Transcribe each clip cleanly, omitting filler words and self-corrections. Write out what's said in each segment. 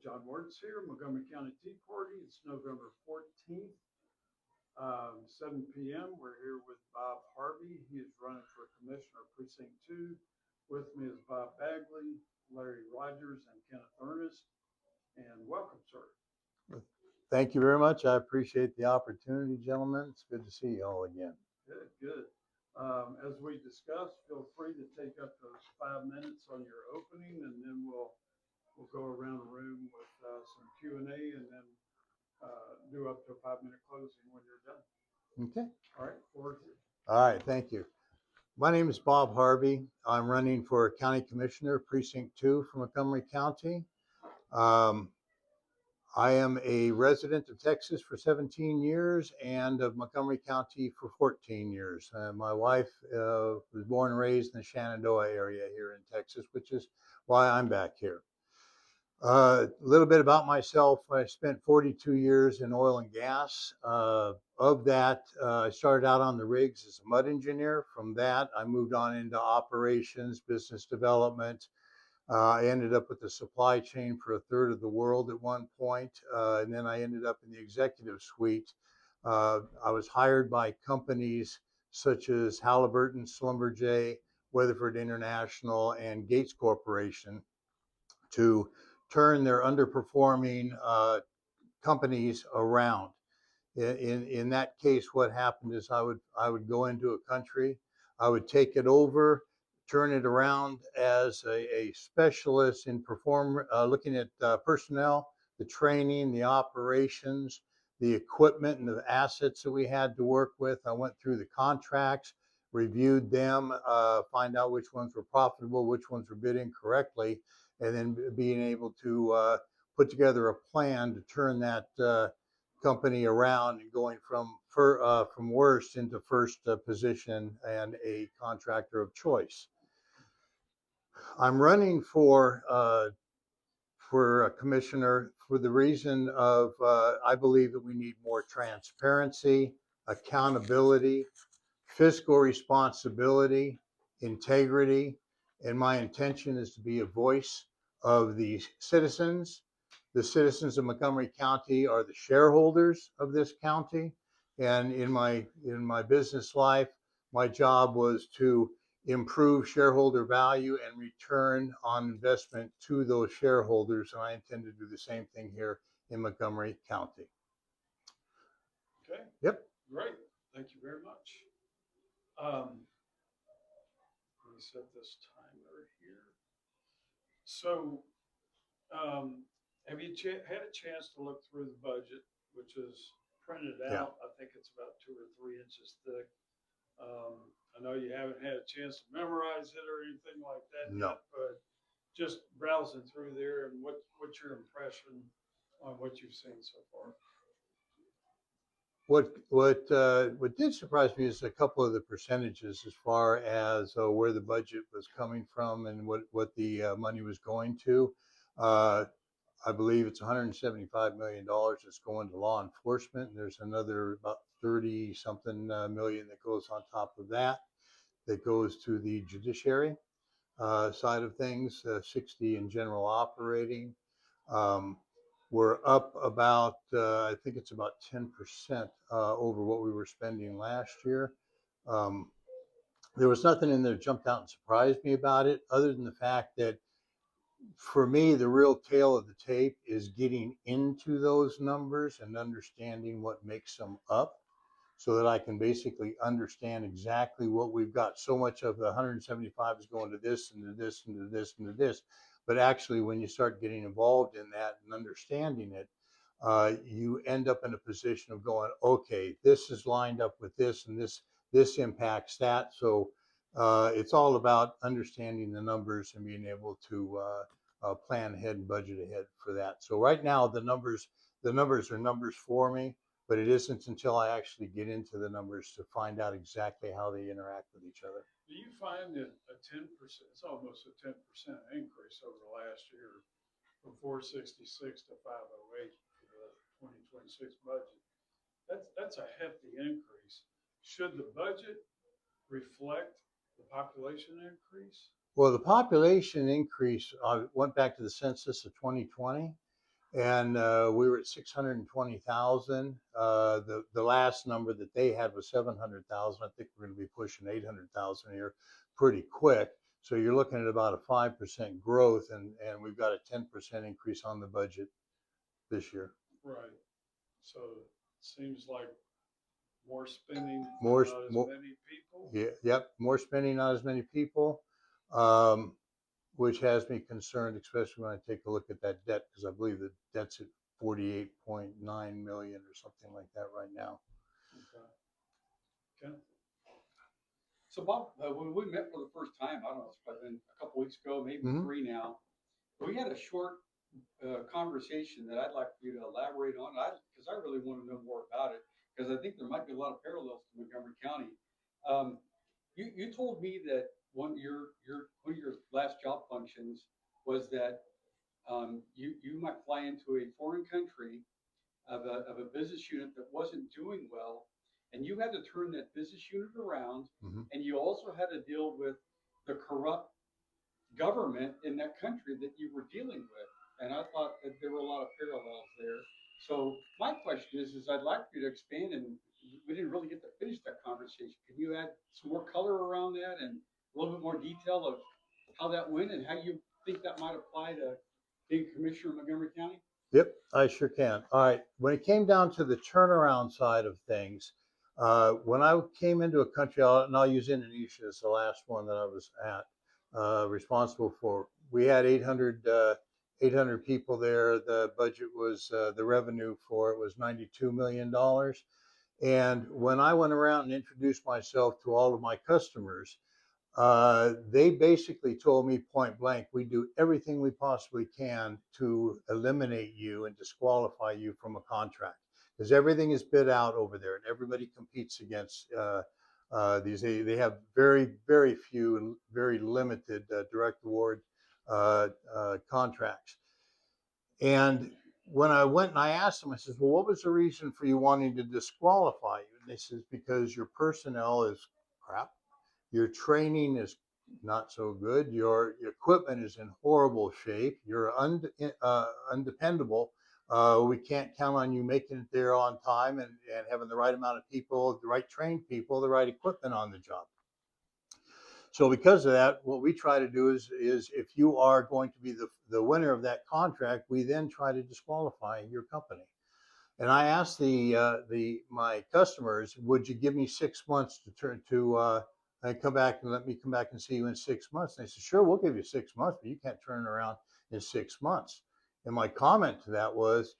John Ward's here, Montgomery County Tea Party. It's November 14th, 7 p.m. We're here with Bob Harvey. He is running for Commissioner Precinct 2. With me is Bob Bagley, Larry Rogers, and Kenneth Ernest. And welcome, sir. Thank you very much. I appreciate the opportunity, gentlemen. It's good to see you all again. Good, good. As we discussed, feel free to take up those 5 minutes on your opening, and then we'll go around the room with some Q&A, and then do up to a 5-minute closing when you're done. Okay. All right, forward to you. All right. Thank you. My name is Bob Harvey. I'm running for County Commissioner, Precinct 2 from Montgomery County. I am a resident of Texas for 17 years and of Montgomery County for 14 years. My wife was born and raised in the Shenandoah area here in Texas, which is why I'm back here. A little bit about myself. I spent 42 years in oil and gas. Of that, I started out on the rigs as a mud engineer. From that, I moved on into operations, business development. I ended up with the supply chain for a third of the world at one point, and then I ended up in the executive suite. I was hired by companies such as Halliburton, Schlumberger, Weatherford International, and Gates Corporation to turn their underperforming companies around. In that case, what happened is I would go into a country, I would take it over, turn it around as a specialist in looking at personnel, the training, the operations, the equipment, and the assets that we had to work with. I went through the contracts, reviewed them, find out which ones were profitable, which ones were bid incorrectly, and then being able to put together a plan to turn that company around and going from worst into first position and a contractor of choice. I'm running for a commissioner for the reason of I believe that we need more transparency, accountability, fiscal responsibility, integrity, and my intention is to be a voice of the citizens. The citizens of Montgomery County are the shareholders of this county, and in my business life, my job was to improve shareholder value and return on investment to those shareholders, and I intend to do the same thing here in Montgomery County. Okay. Yep. Great. Thank you very much. Let me set this timer here. So, have you had a chance to look through the budget, which is printed out? Yeah. I think it's about 2 or 3 inches thick. I know you haven't had a chance to memorize it or anything like that yet, but just browsing through there, and what's your impression on what you've seen so far? What did surprise me is a couple of the percentages as far as where the budget was coming from and what the money was going to. I believe it's $175 million that's going to law enforcement, and there's another about 30 something million that goes on top of that goes to the judiciary side of things, 60 in general operating. We're up about, I think it's about 10% over what we were spending last year. There was nothing in there that jumped out and surprised me about it, other than the fact that for me, the real tale of the tape is getting into those numbers and understanding what makes them up so that I can basically understand exactly what we've got. So much of the 175 is going to this and to this and to this and to this. But actually, when you start getting involved in that and understanding it, you end up in a position of going, okay, this is lined up with this and this impacts that. So it's all about understanding the numbers and being able to plan ahead and budget ahead for that. So right now, the numbers are numbers for me, but it isn't until I actually get into the numbers to find out exactly how they interact with each other. Do you find that a 10%, it's almost a 10% increase over the last year from 466 to 508 for the 2026 budget? That's a hefty increase. Should the budget reflect the population increase? Well, the population increase, I went back to the census of 2020. and we were at 620,000. The last number that they had was 700,000. I think we're going to be pushing 800,000 here pretty quick. So you're looking at about a 5% growth, and we've got a 10% increase on the budget this year. Right. So it seems like more spending, More, not as more, many people. yeah, yep, more spending, not as many people, which has me concerned, especially when I take a look at that debt, because I believe the debt's at 48.9 million or something like that right now. Okay. So Bob, when we met for the first time, I don't know, it's probably been a couple weeks ago, maybe Mhm. 3 now. We had a short conversation that I'd like for you to elaborate on, because I really want to know more about it, because I think there might be a lot of parallels to Montgomery County. You told me that one of your last job functions was that you might fly into a foreign country of a business unit that wasn't doing well, and you had to turn that business unit around, Mhm. and you also had to deal with the corrupt government in that country that you were dealing with. And I thought that there were a lot of parallels there. So my question is I'd like for you to expand, and we didn't really get to finish that conversation. Can you add some more color around that and a little bit more detail of how that went and how you think that might apply to being commissioner of Montgomery County? Yep, I sure can. All right. When it came down to the turnaround side of things, when I came into a country, and I'll use Indonesia as the last one that I was at, responsible for, we had 800 people there. The budget was, the revenue for it was $92 million. And when I went around and introduced myself to all of my customers, they basically told me point blank, we do everything we possibly can to eliminate you and disqualify you from a contract, because everything is bid out over there and everybody competes against these. They have very, very few and very limited direct award contracts. And when I went and I asked them, I says, well, what was the reason for you wanting to disqualify you? And they says, because your personnel is crap. Your training is not so good. Your equipment is in horrible shape. You're undependable. We can't count on you making it there on time and having the right amount of people, the right trained people, the right equipment on the job. So because of that, what we try to do is if you are going to be the winner of that contract, we then try to disqualify your company. And I asked my customers, would you give me 6 months to turn to and come back and let me come back and see you in 6 months? And they said, sure, we'll give you 6 months, but you can't turn it around in 6 months. And my comment to that was,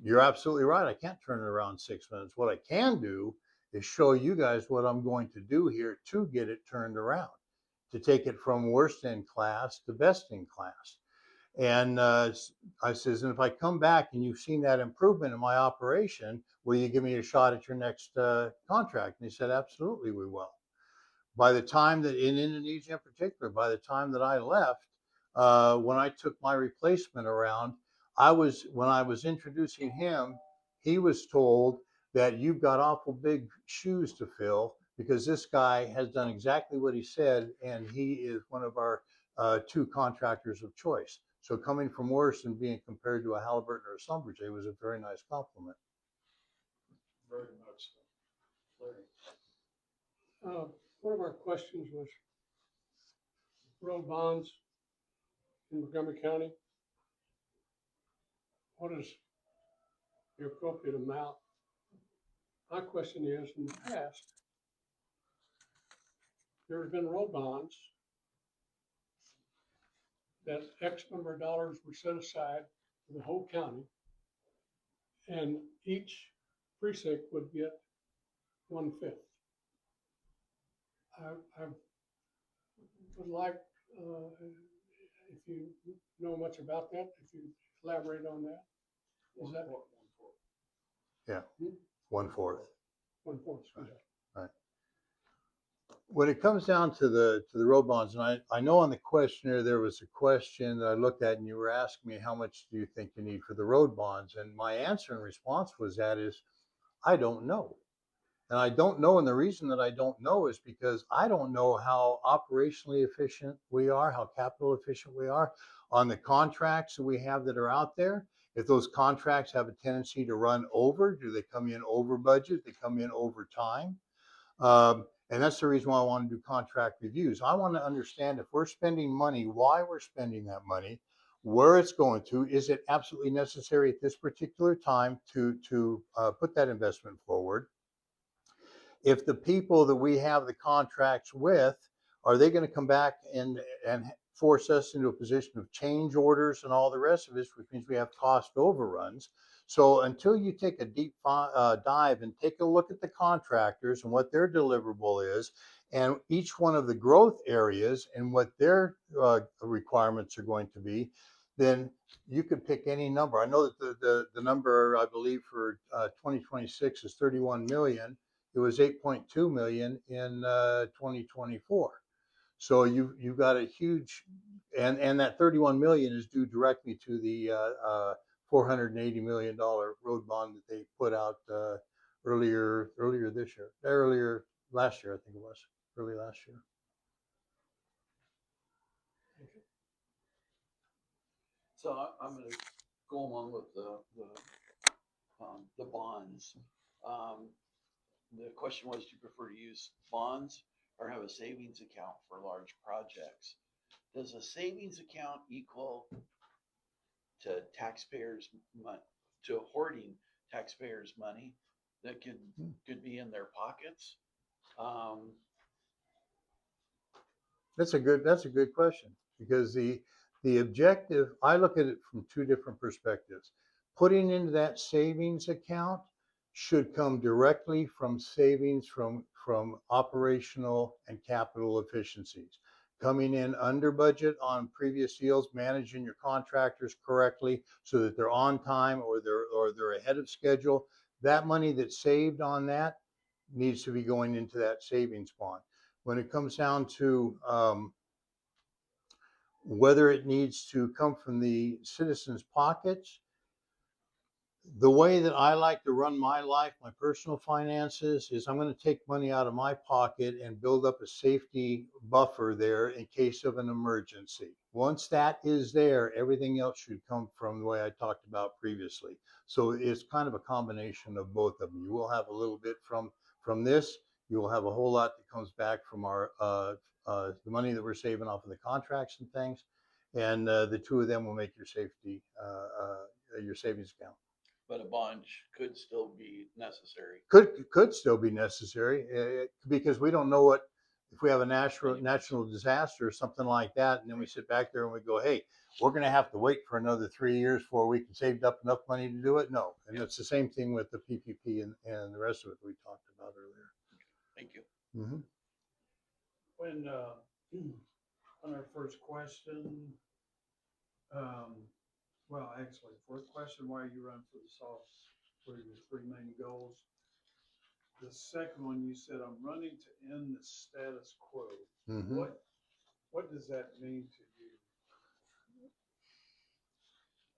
you're absolutely right. I can't turn it around in 6 months. What I can do is show you guys what I'm going to do here to get it turned around, to take it from worst in class to best in class. And I says, and if I come back and you've seen that improvement in my operation, will you give me a shot at your next contract? And he said, absolutely, we will. By the time that in Indonesia in particular, by the time that I left, when I took my replacement around, when I was introducing him, he was told that you've got awful big shoes to fill, because this guy has done exactly what he said, and he is one of our 2 contractors of choice. So coming from worse and being compared to a Halliburton or a Schlumberger was a very nice compliment. Very much so. Larry. One of our questions was road bonds in Montgomery County. What is the appropriate amount? My question is, in the past, there's been road bonds that X number of dollars were set aside for the whole county, and each precinct would get 1/5. I would like, if you know much about that, if you elaborate on that. Is that 1/4. Yeah, 1/4. 1/4? Right. When it comes down to the road bonds, and I know on the questionnaire there was a question that I looked at, and you were asking me how much do you think you need for the road bonds, and my answer and response was I don't know. And I don't know, and the reason that I don't know is because I don't know how operationally efficient we are, how capital efficient we are. on the contracts that we have that are out there. If those contracts have a tendency to run over, do they come in over budget? They come in over time. And that's the reason why I want to do contract reviews. I want to understand if we're spending money, why we're spending that money, where it's going to. Is it absolutely necessary at this particular time to put that investment forward? If the people that we have the contracts with, are they going to come back and force us into a position of change orders and all the rest of this, which means we have cost overruns. So until you take a deep dive and take a look at the contractors and what their deliverable is, and each one of the growth areas and what their requirements are going to be, then you could pick any number. I know that the number, I believe, for 2026 is 31 million. It was 8.2 million in 2024. So you've got a huge, and that 31 million is due directly to the $480 million road bond that they put out earlier last year, I think it was early last year. So I'm going to go along with the bonds. The question was, do you prefer to use bonds or have a savings account for large projects? Does a savings account equal to taxpayers' money, to hoarding taxpayers' money that could be in their pockets? That's a good question, because the objective, I look at it from two different perspectives. Putting into that savings account should come directly from savings from operational and capital efficiencies. Coming in under budget on previous deals, managing your contractors correctly so that they're on time or they're ahead of schedule. That money that's saved on that needs to be going into that savings bond. When it comes down to whether it needs to come from the citizens' pockets, the way that I like to run my life, my personal finances, is I'm going to take money out of my pocket and build up a safety buffer there in case of an emergency. Once that is there, everything else should come from the way I talked about previously. So it's kind of a combination of both of them. You will have a little bit from this. You will have a whole lot that comes back from our the money that we're saving off of the contracts and things, and the two of them will make your your savings account. But a bond could still be necessary. Could still be necessary because we don't know what, if we have a natural disaster or something like that, and then we sit back there and we go, hey, we're going to have to wait for another 3 years before we can save up enough money to do it. No, and it's the same thing with the PPP and the rest of it we talked about earlier. Thank you. Mm-hmm. When on our first question, well, actually, fourth question, why are you running for this office? What are your three main goals? The second one, you said, I'm running to end the status quo. Mm-hmm. What does that mean to you?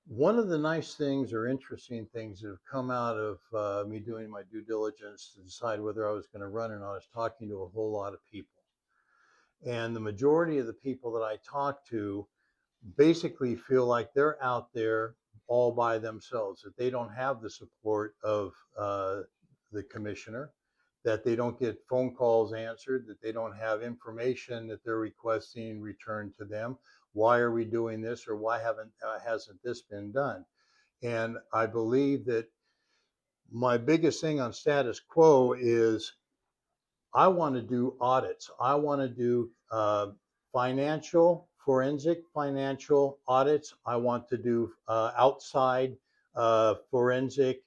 One of the nice things or interesting things that have come out of me doing my due diligence to decide whether I was going to run or not is talking to a whole lot of people. And the majority of the people that I talk to basically feel like they're out there all by themselves, that they don't have the support of the commissioner, that they don't get phone calls answered, that they don't have information that they're requesting returned to them. Why are we doing this, or why hasn't this been done? And I believe that my biggest thing on status quo is I want to do audits. I want to do forensic financial audits. I want to do outside forensic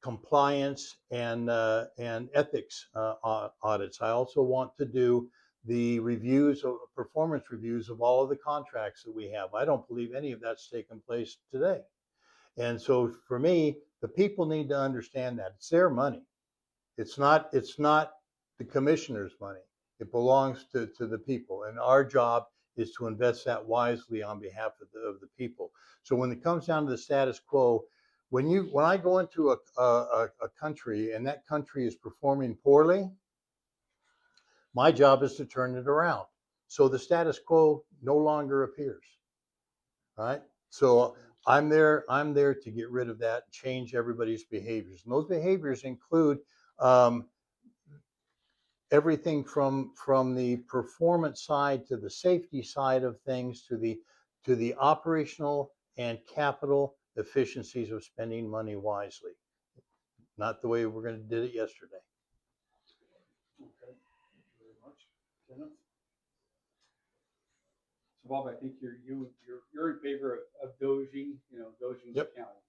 compliance and ethics audits. I also want to do the performance reviews of all of the contracts that we have. I don't believe any of that's taken place today. And so for me, the people need to understand that it's their money. It's not the commissioner's money. It belongs to the people, and our job is to invest that wisely on behalf of the people. So when it comes down to the status quo, when I go into a country and that country is performing poorly, my job is to turn it around. So the status quo no longer appears. right? So I'm there to get rid of that, change everybody's behaviors. And those behaviors include everything from the performance side to the safety side of things to the operational and capital efficiencies of spending money wisely. Not the way we're going to did it yesterday. Okay, thank you very much. Kenneth? So Bob, I think you're in favor of doging the Yep. county.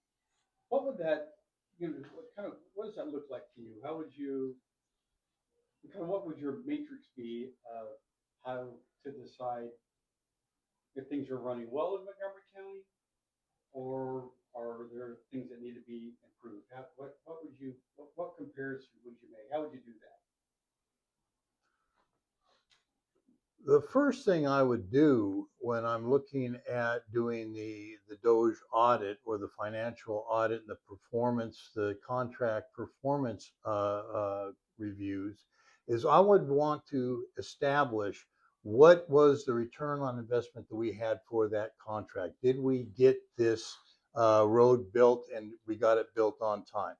What would that, what does that look like to you? How would you, what would your matrix be of how to decide if things are running well in Montgomery County, or are there things that need to be improved? What comparison would you make? How would you do that? The first thing I would do when I'm looking at doing the Doge audit or the financial audit and the performance, the contract performance reviews, is I would want to establish what was the return on investment that we had for that contract. Did we get this road built and we got it built on time?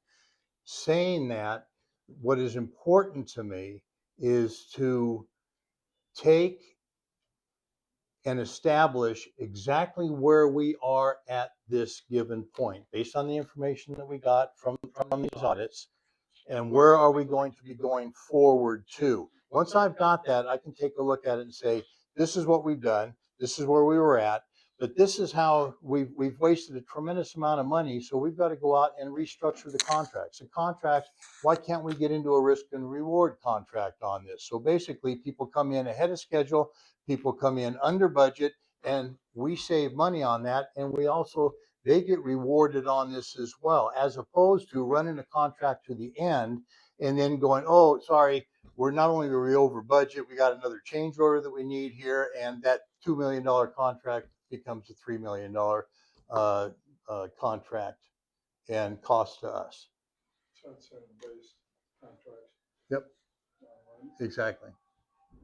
Saying that, what is important to me is to take and establish exactly where we are at this given point based on the information that we got from these audits, and where are we going to be going forward to. Once I've got that, I can take a look at it and say, this is what we've done, this is where we were at, but this is how we've wasted a tremendous amount of money, so we've got to go out and restructure the contracts. The contracts, why can't we get into a risk and reward contract on this? So basically, people come in ahead of schedule, people come in under budget, and we save money on that, and they get rewarded on this as well, as opposed to running a contract to the end and then going, oh, sorry, we're not only are we over budget, we got another change order that we need here, and that $2 million contract becomes a $3 million contract and cost to us. Sunset-based contracts. Yep, All right. exactly.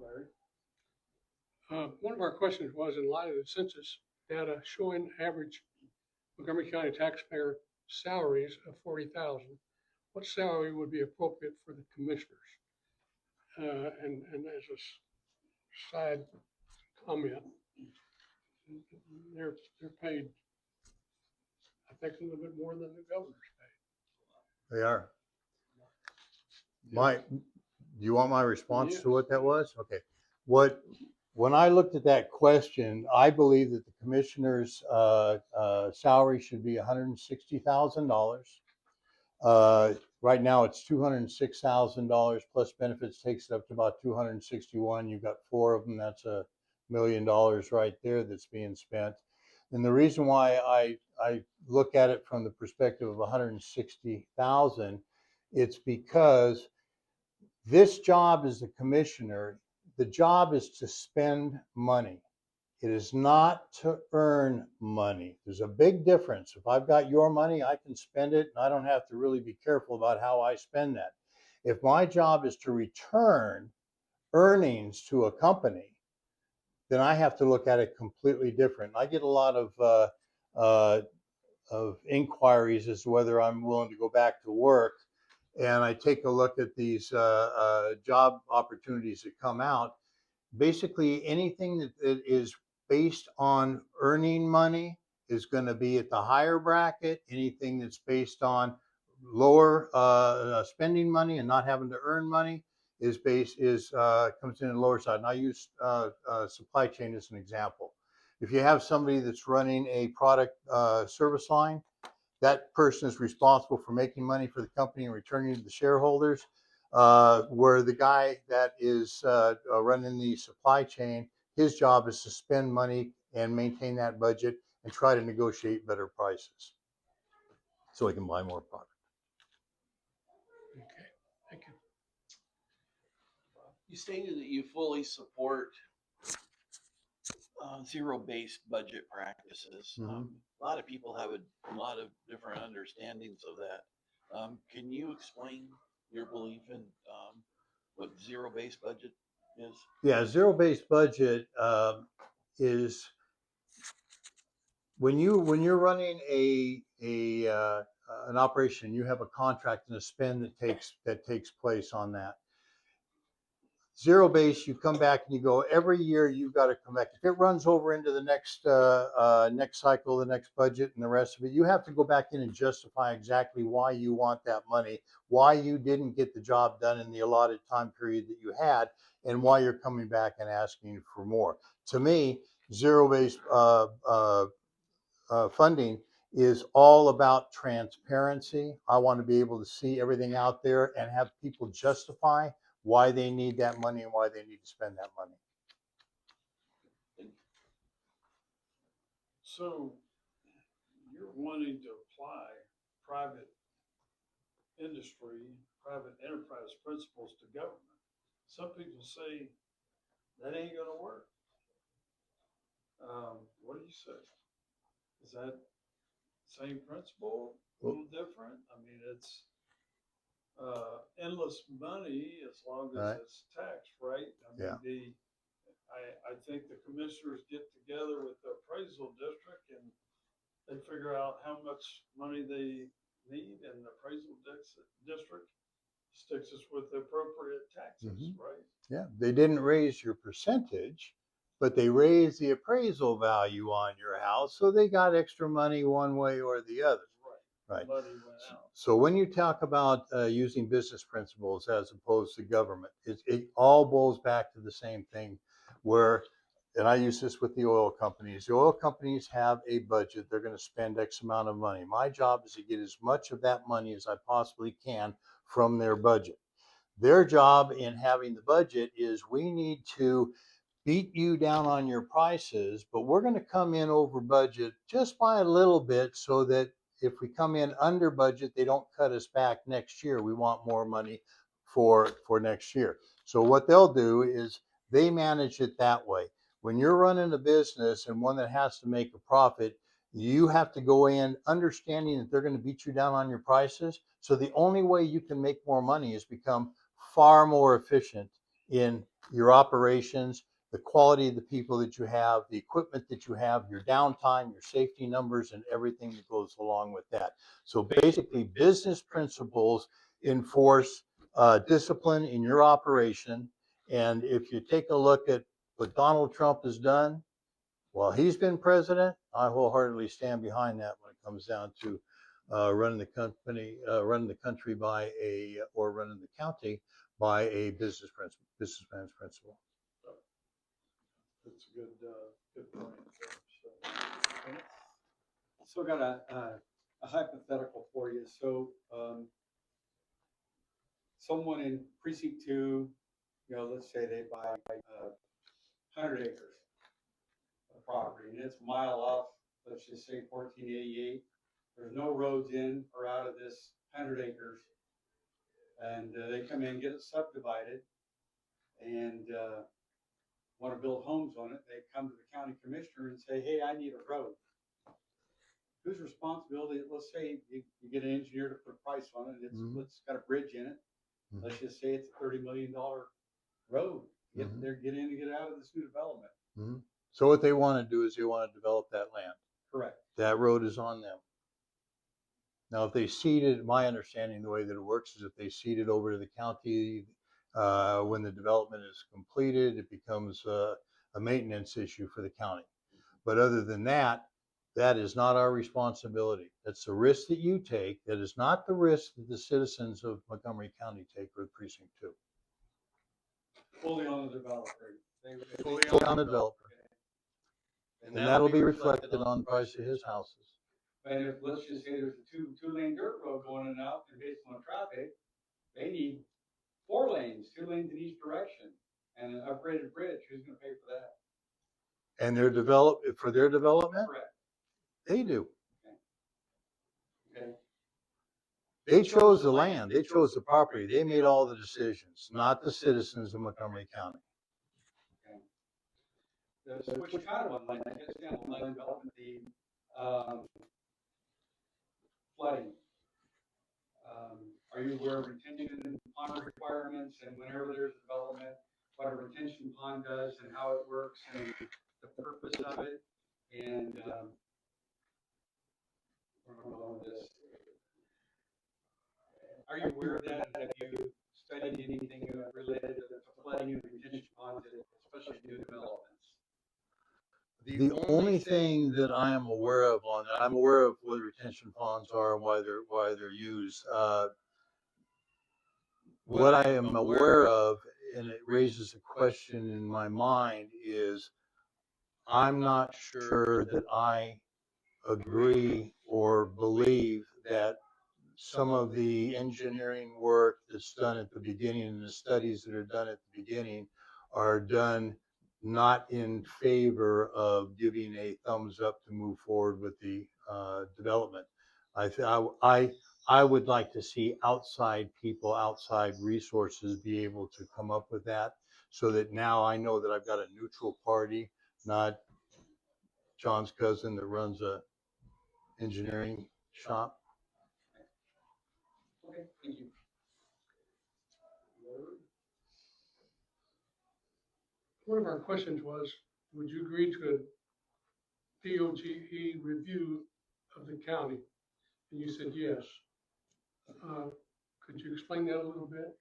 Larry? One of our questions was, in light of the census data showing average Montgomery County taxpayer salaries of 40,000, what salary would be appropriate for the commissioners? And as a side comment, they're paid, I think, a little bit more than the governor's paid. They are. Do you want my response Yes. to what that was? Okay. When I looked at that question, I believe that the commissioner's salary should be $160,000. Right now, it's $206,000 plus benefits takes it up to about $261,000. You've got 4 of them. That's $1 million right there that's being spent. And the reason why I look at it from the perspective of $160,000, it's because this job as the commissioner, the job is to spend money. It is not to earn money. There's a big difference. If I've got your money, I can spend it, and I don't have to really be careful about how I spend that. If my job is to return earnings to a company, then I have to look at it completely different. I get a lot of inquiries as to whether I'm willing to go back to work, and I take a look at these job opportunities that come out. Basically, anything that is based on earning money is going to be at the higher bracket. Anything that's based on lower spending money and not having to earn money comes in the lower side. And I use supply chain as an example. If you have somebody that's running a product service line, that person is responsible for making money for the company and returning to the shareholders. Where the guy that is running the supply chain, his job is to spend money and maintain that budget and try to negotiate better prices so he can buy more product. Okay, thank you. You stated that you fully support zero-based budget practices. A lot of people have a lot of different understandings of that. Can you explain your belief in what zero-based budget is? Yeah, zero-based budget is when you're running an operation, you have a contract and a spend that takes place on that. Zero base, you come back and you go every year. You've got to come back. If it runs over into the next cycle, the next budget, and the rest of it, you have to go back in and justify exactly why you want that money, why you didn't get the job done in the allotted time period that you had, and why you're coming back and asking for more. To me, zero base funding is all about transparency. I want to be able to see everything out there and have people justify why they need that money and why they need to spend that money. So you're wanting to apply private industry, private enterprise principles to government. Some people say that ain't gonna work. What do you say? Is that same principle, a little different? I mean, it's endless money as long as Right. it's taxed, right? I mean, Yeah. I think the commissioners get together with the appraisal district and they figure out how much money they need, and the appraisal district sticks us with the appropriate taxes, right? Yeah, they didn't raise your percentage, but they raised the appraisal value on your house, so they got extra money one way or the other. Right. Right. Money went out. So when you talk about using business principles as opposed to government, it all boils back to the same thing where, and I use this with the oil companies. The oil companies have a budget. They're going to spend X amount of money. My job is to get as much of that money as I possibly can from their budget. Their job in having the budget is we need to beat you down on your prices, but we're going to come in over budget just by a little bit so that if we come in under budget, they don't cut us back next year. We want more money for next year. So what they'll do is they manage it that way. When you're running a business and one that has to make a profit, you have to go in understanding that they're going to beat you down on your prices. So the only way you can make more money is become far more efficient in your operations, the quality of the people that you have, the equipment that you have, your downtime, your safety numbers, and everything that goes along with that. So basically, business principles enforce discipline in your operation. And if you take a look at what Donald Trump has done, well, he's been president. I wholeheartedly stand behind that when it comes down to running the country by or running the county by a businessman's principle. That's a good point. So, So I got a hypothetical for you. So someone in precinct 2, let's say they buy 100 acres of property and it's a mile off, let's just say 1488. There's no roads in or out of this 100 acres. And they come in, get it subdivided, and want to build homes on it. They come to the county commissioner and say, hey, I need a road. Whose responsibility? Let's say you get an engineer to put a price on it. It's got a bridge in it. Let's just say it's a $30 million road. Get in and get out of this new development. So what they want to do is they want to develop that land. Correct. That road is on them. Now, if they cede it, my understanding, the way that it works is if they cede it over to the county, when the development is completed, it becomes a maintenance issue for the county. But other than that, that is not our responsibility. That's the risk that you take. That is not the risk that the citizens of Montgomery County take with Precinct 2. Fully on the developer. Fully on the developer. And that'll be reflected on the price of his houses. And if, let's just say there's a two-lane dirt road going in and out, and based on traffic, they need 4 lanes, 2 lanes in each direction, and an upgraded bridge. Who's going to pay for that? And their development? Correct. They do. Okay. They chose the land. They chose the property. They made all the decisions, not the citizens of Montgomery County. Okay. So which kind of land? I guess down the land development, the flooding. Are you aware of retention pond requirements and whenever there's development, what a retention pond does and how it works and the purpose of it? And on this. Are you aware of that? Have you studied anything related to flooding and retention ponds, especially new developments? The only thing that I am aware of on that, I'm aware of what retention ponds are and why they're used. What I am aware of, and it raises a question in my mind, is I'm not sure that I agree or believe that some of the engineering work that's done at the beginning and the studies that are done at the beginning are done not in favor of giving a thumbs up to move forward with the development. I would like to see outside people, outside resources be able to come up with that, so that now I know that I've got a neutral party, not John's cousin that runs a engineering shop. Okay, thank you. One of our questions was, would you agree to a POGE review of the county? And you said yes. Could you explain that a little bit?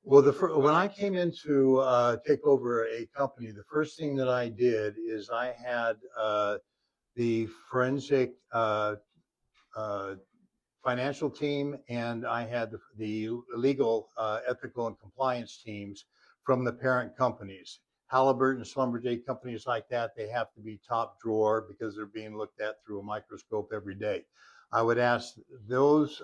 Well, when I came in to take over a company, the first thing that I did is I had the forensic financial team, and I had the legal, ethical, and compliance teams from the parent companies. Halliburton, Schlumberger, companies like that, they have to be top drawer because they're being looked at through a microscope every day. I would ask those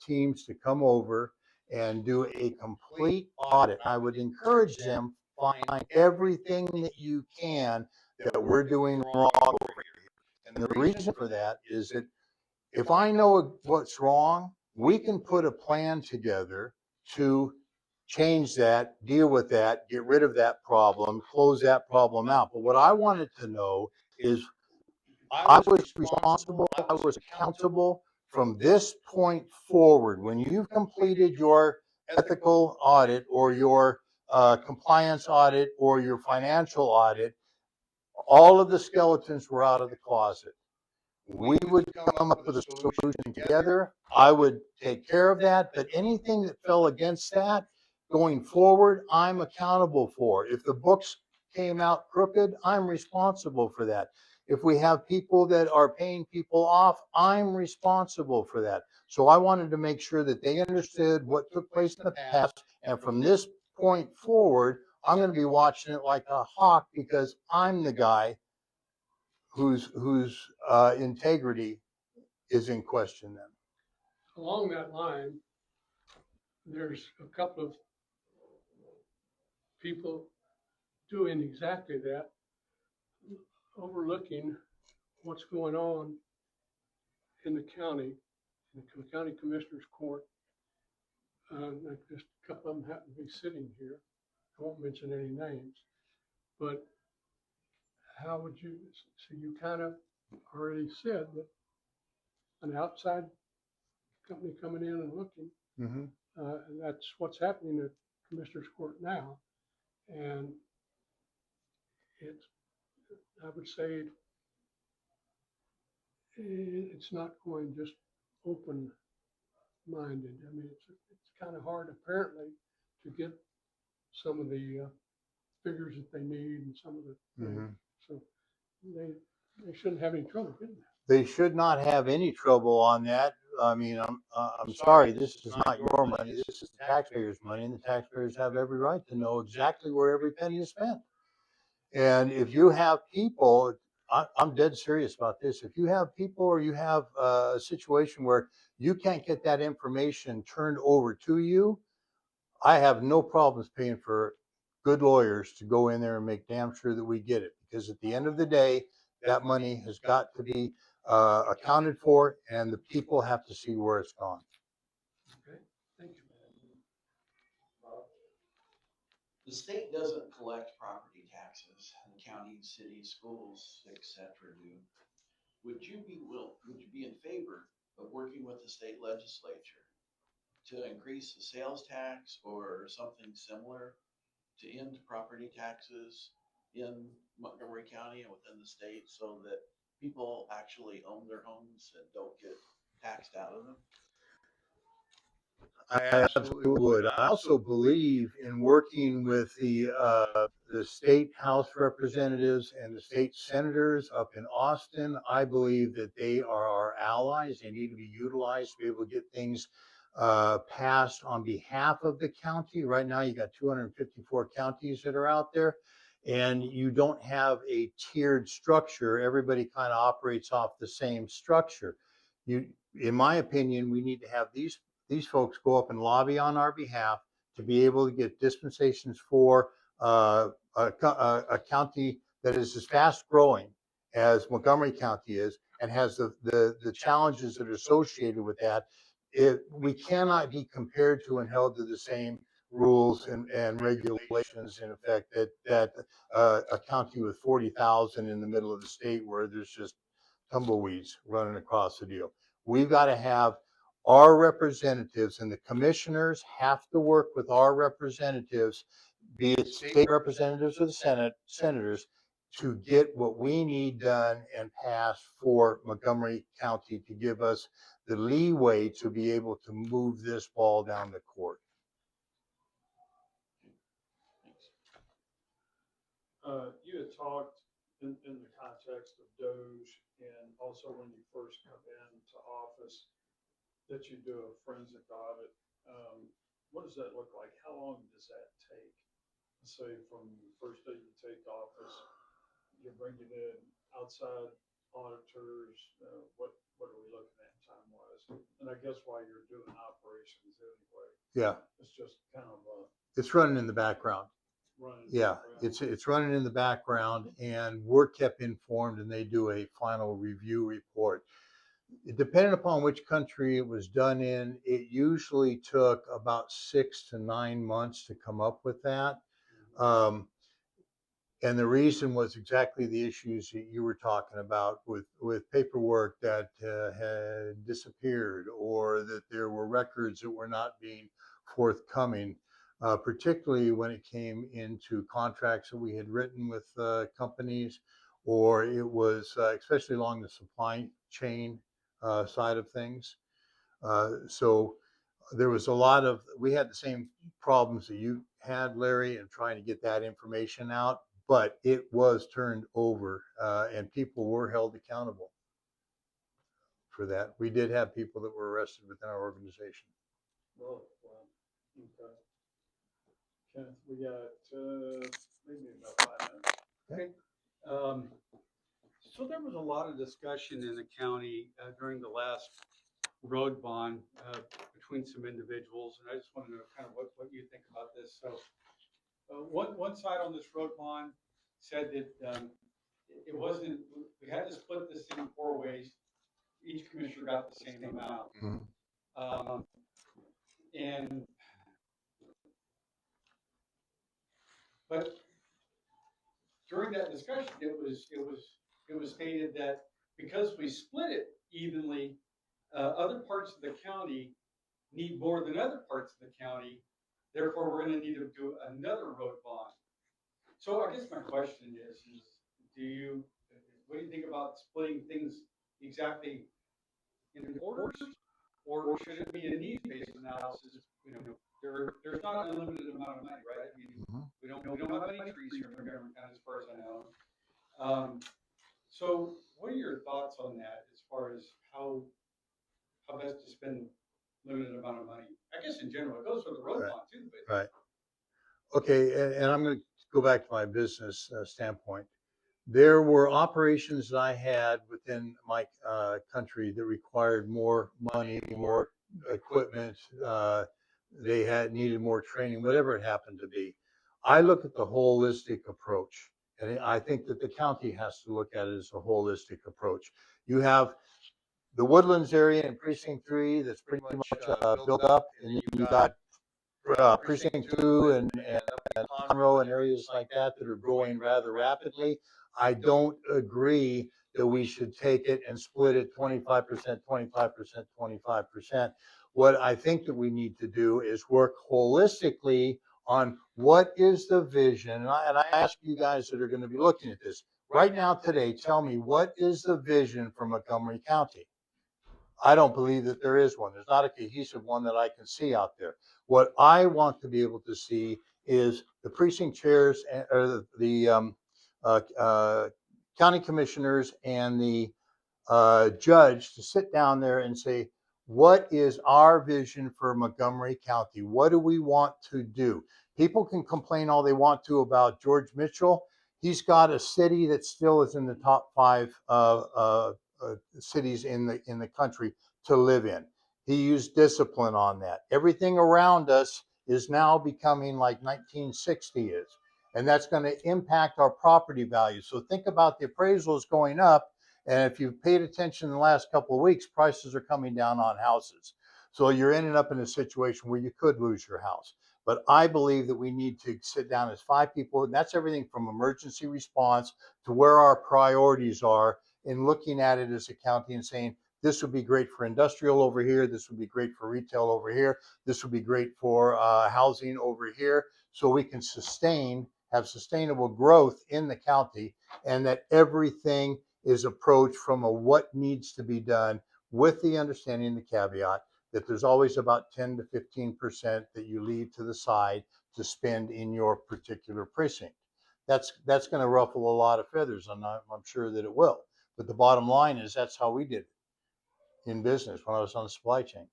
teams to come over and do a complete audit. I would encourage them, find everything that you can that we're doing wrong over here. And the reason for that is that if I know what's wrong, we can put a plan together to change that, deal with that, get rid of that problem, close that problem out. But what I wanted to know is I was responsible, I was accountable from this point forward. When you've completed your ethical audit or your compliance audit or your financial audit, all of the skeletons were out of the closet. We would come up with a solution together. I would take care of that, but anything that fell against that going forward, I'm accountable for. If the books came out crooked, I'm responsible for that. If we have people that are paying people off, I'm responsible for that. So I wanted to make sure that they understood what took place in the past. And from this point forward, I'm going to be watching it like a hawk because I'm the guy whose integrity is in question then. Along that line, there's a couple of people doing exactly that, overlooking what's going on in the county, in the county commissioner's court. Like just a couple of them happen to be sitting here. I won't mention any names, but how would you, so you kind of already said that an outside company coming in and looking, and that's what's happening at Commissioner's Court now. And it's, I would say, it's not going just open-minded. I mean, it's kind of hard apparently to get some of the figures that they need and some of the, so they shouldn't have any trouble getting that. They should not have any trouble on that. I mean, I'm sorry, this is not your money. This is the taxpayers' money, and the taxpayers have every right to know exactly where every penny is spent. And if you have people, I'm dead serious about this. If you have people or you have a situation where you can't get that information turned over to you, I have no problems paying for good lawyers to go in there and make damn sure that we get it. Because at the end of the day, that money has got to be accounted for, and the people have to see where it's gone. Okay, thank you. The state doesn't collect property taxes, and counties, cities, schools, etc. do. Would you be in favor of working with the state legislature to increase the sales tax or something similar to end property taxes in Montgomery County and within the state, so that people actually own their homes and don't get taxed out of them? I absolutely would. I also believe in working with the state House representatives and the state senators up in Austin. I believe that they are our allies. They need to be utilized to be able to get things passed on behalf of the county. Right now, you got 254 counties that are out there, and you don't have a tiered structure. Everybody kind of operates off the same structure. You, in my opinion, we need to have these folks go up and lobby on our behalf to be able to get dispensations for a county that is as fast growing as Montgomery County is and has the challenges that are associated with that. We cannot be compared to and held to the same rules and regulations in effect that a county with 40,000 in the middle of the state where there's just tumbleweeds running across the deal. We've got to have our representatives, and the commissioners have to work with our representatives, be it state representatives or the senators, to get what we need done and passed for Montgomery County to give us the leeway to be able to move this ball down the court. Thanks. You had talked in the context of Doge and also when you first come into office that you do a forensic audit. What does that look like? How long does that take? Say from the first day you take office, you're bringing in outside auditors. What are we looking at time wise? And I guess while you're doing operations anyway, Yeah, it's just kind of it's running in the background. running. Yeah, around. it's running in the background, and we're kept informed, and they do a final review report. Depending upon which country it was done in, it usually took about 6 to 9 months to come up with that. Um, and the reason was exactly the issues that you were talking about with paperwork that had disappeared, or that there were records that were not being forthcoming, particularly when it came into contracts that we had written with companies, or it was especially along the supply chain side of things. So there was a lot of, we had the same problems that you had, Larry, in trying to get that information out, but it was turned over and people were held accountable for that. We did have people that were arrested within our organization. Well, okay. Kenneth, we got maybe about 5 minutes. Okay. So there was a lot of discussion in the county during the last road bond between some individuals, and I just want to know kind of what you think about this. So one side on this road bond said that it wasn't, we had to split this in 4 ways. Each commissioner got the same amount. Mhm. And but during that discussion, it was stated that because we split it evenly, other parts of the county need more than other parts of the county. Therefore, we're going to need to do another road bond. So I guess my question is what do you think about splitting things exactly in quarters, or should it be a needs-based analysis? You know, there's not an unlimited amount of money, right? I mean, we don't have any trees here in Montgomery County, as far as I know. So what are your thoughts on that, as far as how best to spend limited amount of money? I guess in general, it goes with the road bond too, but Right. Okay, and I'm going to go back to my business standpoint. There were operations that I had within my country that required more money, more equipment. They had needed more training, whatever it happened to be. I look at the holistic approach, and I think that the county has to look at it as a holistic approach. You have the Woodlands area in Precinct 3 that's pretty much built up, and you got Precinct 2 and Conroe and areas like that that are growing rather rapidly. I don't agree that we should take it and split it 25%, 25%, 25%. What I think that we need to do is work holistically on what is the vision. And I ask you guys that are going to be looking at this, right now today, tell me, what is the vision for Montgomery County? I don't believe that there is one. There's not a cohesive one that I can see out there. What I want to be able to see is the precinct chairs or the county commissioners and the judge to sit down there and say, what is our vision for Montgomery County? What do we want to do? People can complain all they want to about George Mitchell. He's got a city that still is in the top 5 cities in the country to live in. He used discipline on that. Everything around us is now becoming like 1960 is, and that's going to impact our property value. So think about the appraisals going up. And if you've paid attention in the last couple of weeks, prices are coming down on houses. So you're ending up in a situation where you could lose your house. But I believe that we need to sit down as 5 people, and that's everything from emergency response to where our priorities are in looking at it as a county and saying, this would be great for industrial over here. This would be great for retail over here. This would be great for housing over here. So we can have sustainable growth in the county, and that everything is approached from a what needs to be done, with the understanding, the caveat that there's always about 10 to 15% that you leave to the side to spend in your particular precinct. That's going to ruffle a lot of feathers, and I'm sure that it will. But the bottom line is that's how we did it in business when I was on the supply chain.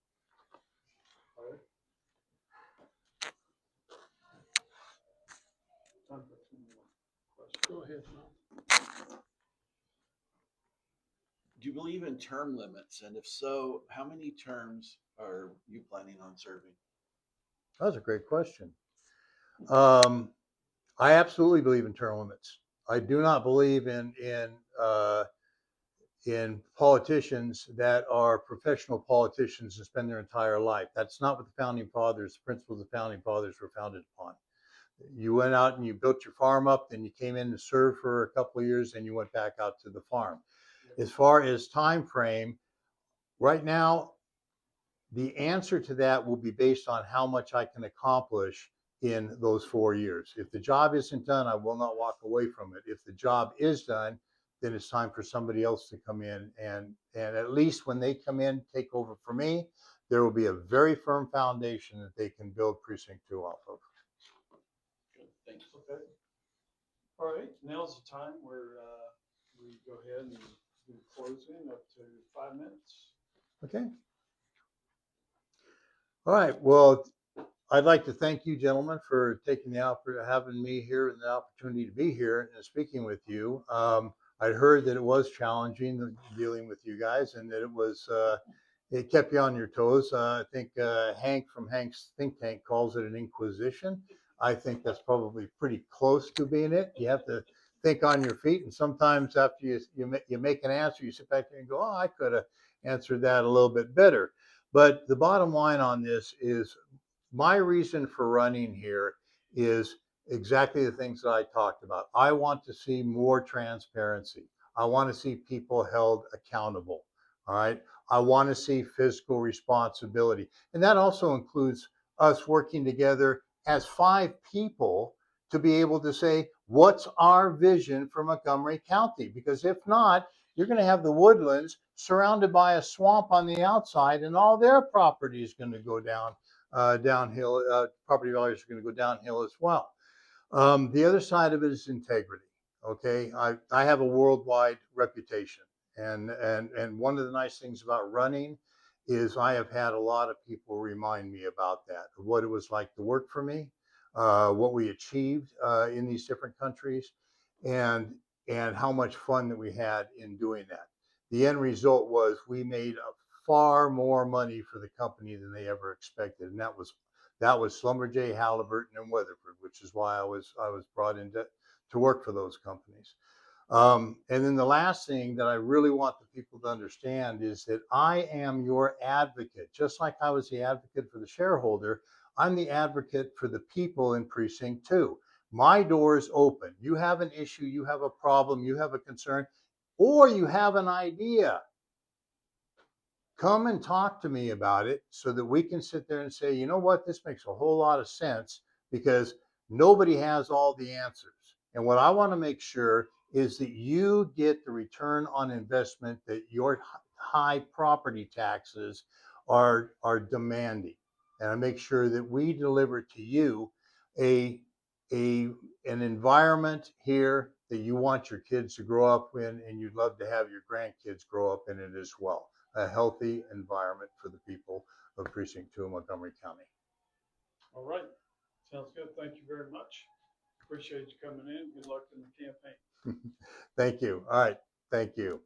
Time for some more questions. Go ahead. Do you believe in term limits? And if so, how many terms are you planning on serving? That was a great question. I absolutely believe in term limits. I do not believe in politicians that are professional politicians and spend their entire life. That's not what the principles of the founding fathers were founded upon. You went out and you built your farm up, then you came in to serve for a couple of years, and you went back out to the farm. As far as time frame, right now, the answer to that will be based on how much I can accomplish in those 4 years. If the job isn't done, I will not walk away from it. If the job is done, then it's time for somebody else to come in. And at least when they come in, take over for me, there will be a very firm foundation that they can build Precinct 2 off of. Good, thanks. Okay. All right, now's the time where we go ahead and do closing up to 5 minutes. Okay. All right. Well, I'd like to thank you, gentlemen, for taking having me here and the opportunity to be here and speaking with you. I'd heard that it was challenging dealing with you guys, and that it kept you on your toes. I think Hank from Hank's think tank calls it an inquisition. I think that's probably pretty close to being it. You have to think on your feet, and sometimes after you make an answer, you sit back there and go, "Oh, I could have answered that a little bit better." But the bottom line on this is my reason for running here is exactly the things that I talked about. I want to see more transparency. I want to see people held accountable. All right. I want to see fiscal responsibility. And that also includes us working together as 5 people to be able to say, what's our vision for Montgomery County? Because if not, you're going to have the Woodlands surrounded by a swamp on the outside, and all their property is going to go downhill. Property values are going to go downhill as well. The other side of it is integrity. Okay, I have a worldwide reputation, and one of the nice things about running is I have had a lot of people remind me about that, what it was like to work for me, what we achieved in these different countries, and how much fun that we had in doing that. The end result was we made far more money for the company than they ever expected, and that was Schlumberger, Halliburton, and Weatherford, which is why I was brought in to work for those companies. And then the last thing that I really want the people to understand is that I am your advocate. Just like I was the advocate for the shareholder, I'm the advocate for the people in Precinct 2. My door is open. You have an issue, you have a problem, you have a concern, or you have an idea. Come and talk to me about it so that we can sit there and say, you know what, this makes a whole lot of sense, because nobody has all the answers. And what I want to make sure is that you get the return on investment that your high property taxes are demanding. And I make sure that we deliver to you an environment here that you want your kids to grow up in, and you'd love to have your grandkids grow up in it as well. A healthy environment for the people of Precinct 2 in Montgomery County. All right, sounds good. Thank you very much. Appreciate you coming in. Good luck in the campaign. Thank you. All right. Thank you.